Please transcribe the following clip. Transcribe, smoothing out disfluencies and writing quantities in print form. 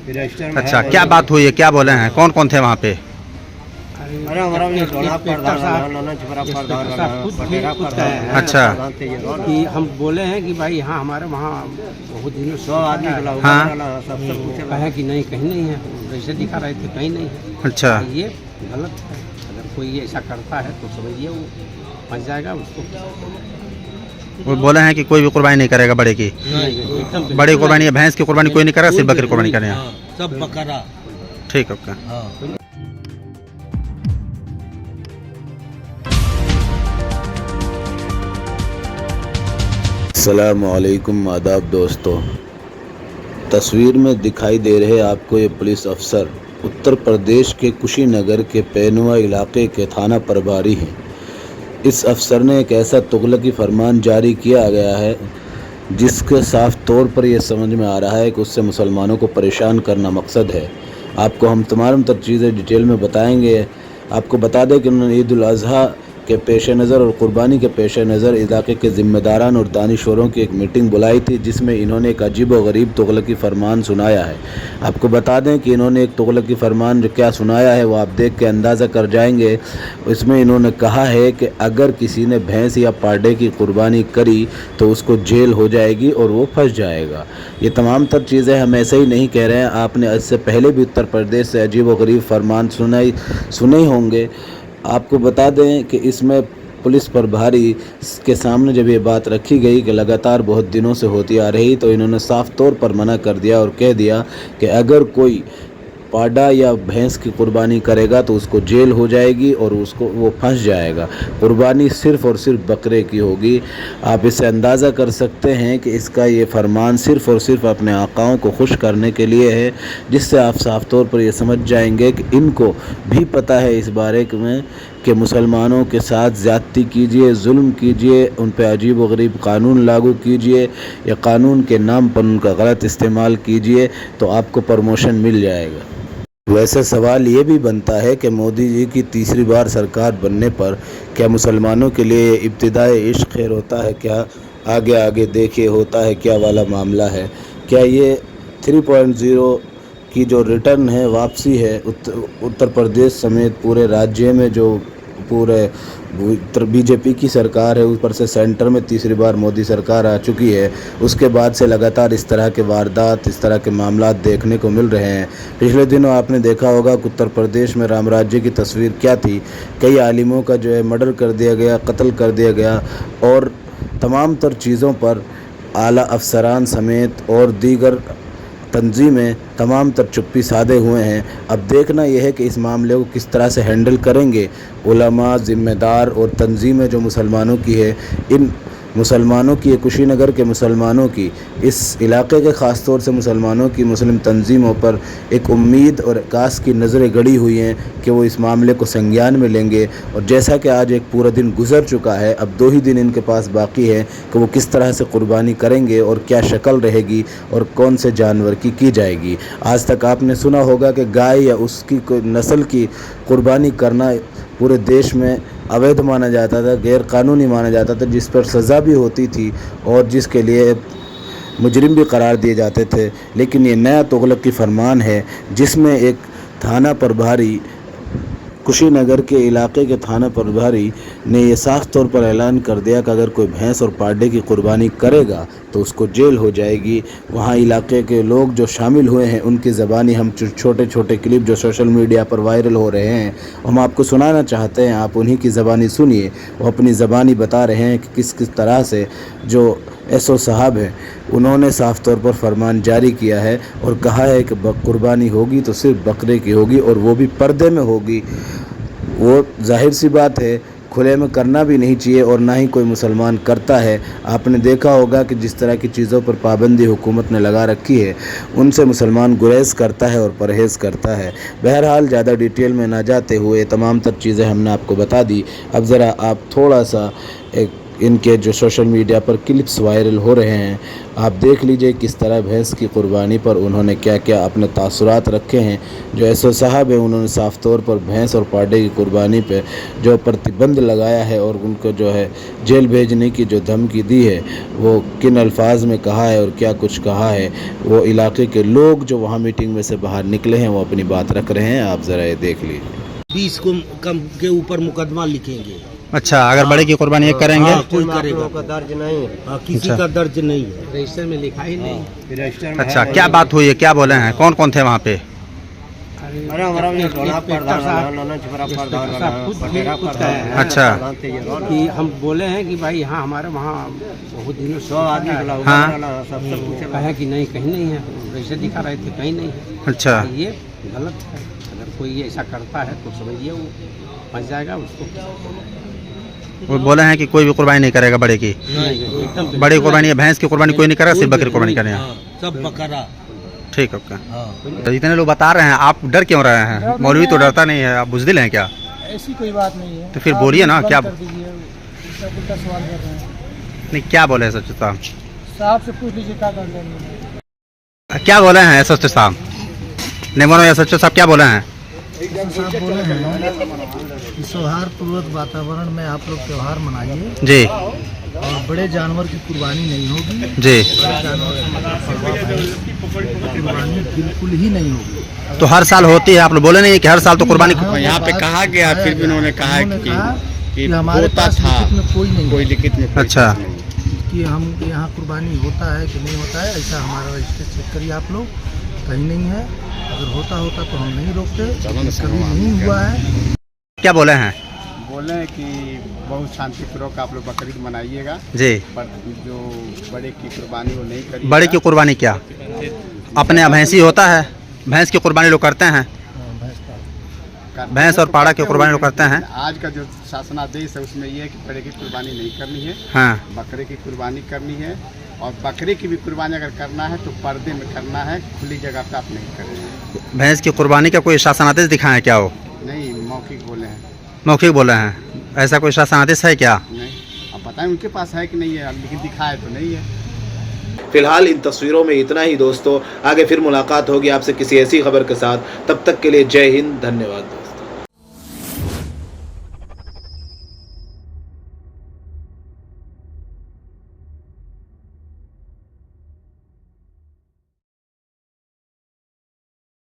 Register में अच्छा, है। क्या बात हुई है, क्या बोले हैं, कौन कौन थे वहाँ पे? अरे हमारा भी टोला प्रधान अच्छा। कि हम बोले हैं कि भाई यहाँ हमारे वहाँ बहुत दिनों से 100 आदमी बुला हाँ। सबसे पूछे कहे कि नहीं कहीं नहीं है, जैसे दिखा रहे थे कहीं नहीं है। अच्छा, ये गलत है, अगर कोई ऐसा करता है तो समझिए वो फंस जाएगा उसको। वो बोले हैं कि कोई भी कुर्बानी नहीं करेगा बड़े की, एकदम बड़ी कुर्बानी है, भैंस की कुर्बानी कोई नहीं करेगा, सिर्फ बकरी कुर्बानी करें। सब बकरा। ठीक है, ओके। अस्सलामुअलैकुम, आदाब दोस्तों। तस्वीर में दिखाई दे रहे आपको ये पुलिस अफसर उत्तर प्रदेश के कुशीनगर के पैनवा इलाके के थाना प्रभारी हैं। इस अफसर ने एक ऐसा तुगलकी फरमान जारी किया गया है जिसके साफ तौर पर यह समझ में आ रहा है कि उससे मुसलमानों को परेशान करना मकसद है। आपको हम तमाम तर चीज़ें डिटेल में बताएंगे। आपको बता दें कि उन्होंने ईद उल अज़हा के पेश नज़र और क़ुरबानी के पेश नज़र इलाके के ज़िम्मेदारान और दानिशवरों की एक मीटिंग बुलाई थी, जिसमें इन्होंने एक अजीब व गरीब तुगलकी फ़रमान सुनाया है। आपको बता दें कि इन्होंने एक तुगलकी फ़रमान जो क्या सुनाया है वो आप देख के अंदाज़ा कर जाएंगे। इसमें इन्होंने कहा है कि अगर किसी ने भैंस या पाड़े की कुर्बानी करी तो उसको जेल हो जाएगी और वो फंस जाएगा। ये तमाम तर चीज़ें हम ऐसे ही नहीं कह रहे हैं, आपने इससे पहले भी उत्तर प्रदेश से अजीब व गरीब फरमान सुने ही होंगे। आपको बता दें कि इसमें पुलिस प्रभारी के सामने जब ये बात रखी गई कि लगातार बहुत दिनों से होती आ रही, तो इन्होंने साफ तौर पर मना कर दिया और कह दिया कि अगर कोई पाडा या भैंस की कुर्बानी करेगा तो उसको जेल हो जाएगी और उसको वो फंस जाएगा। कुर्बानी सिर्फ़ और सिर्फ बकरे की होगी। आप इससे अंदाज़ा कर सकते हैं कि इसका ये फरमान सिर्फ़ और सिर्फ अपने आकाओं को खुश करने के लिए है, जिससे आप साफ तौर पर ये समझ जाएंगे कि इनको भी पता है इस बारे में कि मुसलमानों के साथ ज़्यादती कीजिए, जुल्म कीजिए, उन पर अजीब व गरीब कानून लागू कीजिए या कानून के नाम पर उनका गलत इस्तेमाल कीजिए तो आपको प्रमोशन मिल जाएगा। वैसे सवाल ये भी बनता है कि मोदी जी की तीसरी बार सरकार बनने पर क्या मुसलमानों के लिए इब्तिदाए इश्क खैर होता है? क्या आगे आगे देखिए होता है क्या वाला मामला है? क्या ये 3.0 की जो रिटर्न है, वापसी है, उत्तर प्रदेश समेत पूरे राज्य में जो पूरे बीजेपी की सरकार है, ऊपर से सेंटर में तीसरी बार मोदी सरकार आ चुकी है, उसके बाद से लगातार इस तरह के वारदात, इस तरह के मामलात देखने को मिल रहे हैं। पिछले दिनों आपने देखा होगा कि उत्तर प्रदेश में राम राज्य की तस्वीर क्या थी। कई आलिमों का जो है मर्डर कर दिया गया, कत्ल कर दिया गया और तमाम तर चीज़ों पर आला अफसरान समेत और दीगर तंजीमें तमाम तर चुप्पी साधे हुए हैं। अब देखना यह है कि इस मामले को किस तरह से हैंडल करेंगे उलमा, ज़िम्मेदार और तंजीमें जो मुसलमानों की है। इन मुसलमानों की, कुशीनगर के मुसलमानों की, इस इलाके के ख़ास तौर से मुसलमानों की मुस्लिम तंजीमों पर एक उम्मीद और कास की नज़रें गड़ी हुई हैं कि वो इस मामले को संज्ञान में लेंगे। और जैसा कि आज एक पूरा दिन गुजर चुका है, अब 2 ही दिन इनके पास बाकी है कि वो किस तरह से कुर्बानी करेंगे और क्या शक्ल रहेगी और कौन से जानवर की जाएगी। आज तक आपने सुना होगा कि गाय या उसकी नस्ल की कुर्बानी करना पूरे देश में अवैध माना जाता था, गैर कानूनी माना जाता था, जिस पर सज़ा भी होती थी और जिसके लिए मुजरिम भी करार दिए जाते थे। लेकिन ये नया तुगलक की फरमान है जिसमें एक थाना प्रभारी, कुशीनगर के इलाके के थाना प्रभारी ने यह साफ तौर पर ऐलान कर दिया कि अगर कोई भैंस और पाड़े की कुर्बानी करेगा तो उसको जेल हो जाएगी। वहाँ इलाके के लोग जो शामिल हुए हैं उनकी ज़बानी हम छोटे छोटे क्लिप जो सोशल मीडिया पर वायरल हो रहे हैं हम आपको सुनाना चाहते हैं। आप उन्हीं की ज़बानी सुनिए। वो अपनी ज़बानी बता रहे हैं कि किस किस तरह से जो एसओ साहब हैं उन्होंने साफ तौर पर फरमान जारी किया है और कहा है कि कुर्बानी होगी तो सिर्फ बकरे की होगी और वो भी पर्दे में होगी। वो जाहिर सी बात है खुले में करना भी नहीं चाहिए और ना ही कोई मुसलमान करता है। आपने देखा होगा कि जिस तरह की चीज़ों पर पाबंदी हुकूमत ने लगा रखी है उनसे मुसलमान गुरेज करता है और परहेज़ करता है। बहरहाल ज़्यादा डिटेल में ना जाते हुए तमाम तर चीज़ें हमने आपको बता दी। अब ज़रा आप थोड़ा सा एक इनके जो सोशल मीडिया पर क्लिप्स वायरल हो रहे हैं। आप देख लीजिए किस तरह भैंस की कुर्बानी पर उन्होंने क्या क्या अपने तासुरात रखे हैं। जो एसओ साहब हैं उन्होंने साफ तौर पर भैंस और पाड़े की कुर्बानी पे जो प्रतिबंध लगाया है और उनको जो है जेल भेजने की जो धमकी दी है, वो किन अल्फाज में कहा है और क्या कुछ कहा है, वो इलाके के लोग जो वहाँ मीटिंग में से बाहर निकले हैं वो अपनी बात रख रहे हैं। आप ज़रा ये देख लीजिए। 20 को कम के ऊपर मुकदमा लिखेंगे। अच्छा, अगर बड़े की कुर्बानी एक करेंगे? हाँ, कोई करेगा का दर्ज नहीं है। हाँ, किसी का दर्ज नहीं है, रजिस्टर में लिखा ही नहीं। रजिस्टर में अच्छा, क्या बात हुई है, क्या बोले हैं, कौन कौन थे वहाँ पे? अरे हमारा भी टोला प्रधान नाना छपरा प्रधान। अच्छा, कि हम बोले हैं कि भाई यहाँ हमारे वहाँ बहुत दिनों से 100 आदमी हाँ। सबसे पूछे कहा कि नहीं कहीं नहीं है, रजिस्टर दिखा रहे थे कहीं नहीं है। अच्छा, ये गलत है। अगर कोई ऐसा करता है तो समझिए वो फंस जाएगा। उसको वो बोले हैं कि कोई भी कुर्बानी नहीं करेगा बड़े की। एकदम बड़ी कुर्बानी है, भैंस की कुर्बानी कोई नहीं करेगा, सिर्फ बकरी कुर्बानी करें। सब बकरा। ठीक है, ओके। तो इतने लोग बता रहे हैं, आप डर क्यों रहे हैं? मौलवी तो डरता नहीं है, आप बुज़दिल हैं क्या? ऐसी कोई बात नहीं है। तो फिर बोलिए ना, क्या कर दीजिए, उल्टा सवाल कर रहे हैं। नहीं, क्या बोले सच साहब? साहब से पूछ लीजिए क्या कर रहे हैं। क्या बोले हैं सच साहब? नहीं बोलो, सच साहब क्या बोले हैं? साहब बोले हैं कि सौहार्दपूर्वक वातावरण में आप लोग त्यौहार मनाइए जी, और बड़े जानवर की कुर्बानी नहीं होगी। जी। बड़े जानवर की कुर्बानी बिल्कुल ही नहीं होगी। तो हर साल होती है, आप लोग बोले नहीं कि हर साल तो कुर्बानी? यहाँ पे कहा गया, फिर भी उन्होंने कहा कि हमारे पास लिखित में कोई लिखित में अच्छा, कि हम यहाँ कुर्बानी होता है कि नहीं होता है, ऐसा हमारा रजिस्टर चेक करिए आप लोग, कहीं नहीं है। अगर होता तो हम नहीं रोकते, कभी नहीं हुआ है। क्या बोले हैं? बोले हैं कि बहुत शांतिपूर्वक आप लोग बकरीद मनाइएगा, जी। पर जो बड़े की कुर्बानी वो नहीं करिए। बड़े की कुर्बानी क्या? अपने यहाँ भैंसी होता है, भैंस की कुर्बानी लोग करते हैं, भैंस और पाड़ा की कुर्बानी लोग करते हैं। आज का जो शासनादेश है उसमें ये है कि बड़े की कुर्बानी नहीं करनी है, हाँ, बकरे की कुर्बानी करनी है। और बकरे की भी कुर्बानी अगर करना है तो पर्दे में करना है, खुली जगह पे आप नहीं करना। भैंस की कुर्बानी का कोई शासनादेश दिखाएं क्या? वो नहीं, मौखिक बोले हैं। मौखिक बोले हैं, ऐसा कोई शासनादेश है क्या? नहीं, अब बताएं उनके पास है कि नहीं है, लेकिन दिखाए तो नहीं है। फिलहाल इन तस्वीरों में इतना ही दोस्तों। आगे फिर मुलाकात होगी आपसे किसी ऐसी खबर के साथ। तब तक के लिए जय हिंद, धन्यवाद।